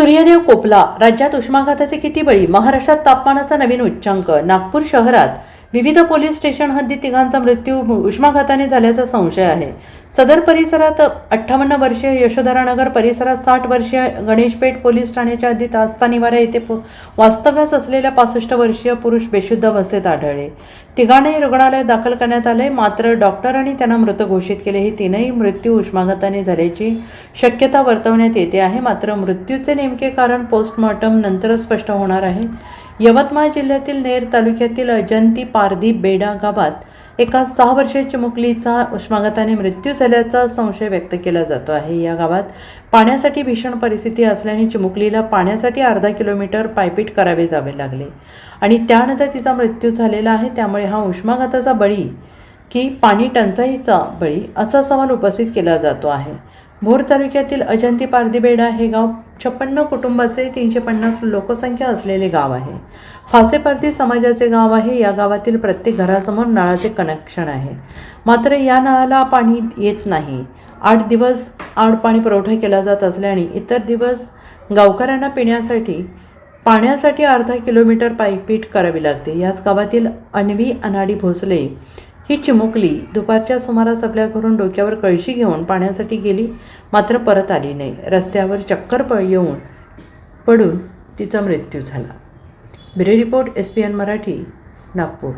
सूर्यदेव कोपला. राज्यात उष्माघाताचे किती बळी? महाराष्ट्रात तापमानाचा नवीन उच्चांक. नागपूर शहरात विविध पोलीस स्टेशन हद्दीत तिघांचा मृत्यू उष्माघाताने झाल्याचा संशय आहे. सदर परिसरात 58 वर्षीय यशोधरानगर परिसरात 60 वर्षीय गणेशपेठ पोलीस ठाण्याच्या हद्दीत आस्था निवारा येथे वास्तव्यास असलेल्या 65 वर्षीय पुरुष बेशुद्ध अवस्थेत आढळले. तिघांनाही रुग्णालयात दाखल करण्यात आले, मात्र डॉक्टरांनी त्यांना मृत घोषित केले. हे तीनही मृत्यू उष्माघाताने झाल्याची शक्यता वर्तवण्यात येते आहे, मात्र मृत्यूचे नेमके कारण पोस्टमॉर्टम नंतरच स्पष्ट होणार आहे. यवतमाळ जिल्ह्यातील नेर तालुक्यातील अजंती पारधी बेडा गावात एका 6 वर्षाच्या चिमुकलीचा उष्माघाताने मृत्यू झाल्याचा संशय व्यक्त केला जातो आहे. या गावात पाण्यासाठी भीषण परिस्थिती असल्याने चिमुकलीला पाण्यासाठी अर्धा किलोमीटर पायपीट करावे जावे लागले आणि त्यानंतर तिचा मृत्यू झालेला आहे. त्यामुळे हा उष्माघाताचा बळी की पाणी टंचाईचा बळी असा सवाल उपस्थित केला जातो आहे. भोर तालुक्यातील अजंती पारधी बेडा हे गाव 56 कुटुंबाचे 350 लोकसंख्या असलेले गाव आहे. फासेपारधी समाजाचे गाव आहे. या गावातील प्रत्येक घरासमोर नळाचे कनेक्शन आहे, मात्र या नळाला पाणी येत नाही. 8 दिवस आड पाणी पुरवठा केला जात असल्याने इतर दिवस गावकऱ्यांना पाण्यासाठी अर्धा किलोमीटर पायपीट करावी लागते. याच गावातील अन्वी अनाडी भोसले ही चिमुकली दुपारच्या सुमारास आपल्या घरून डोक्यावर कळशी घेऊन पाण्यासाठी गेली, मात्र परत आली नाही. रस्त्यावर चक्कर येऊन पडून तिचा मृत्यू झाला. Bureau report SPN Marathi, Nagpur.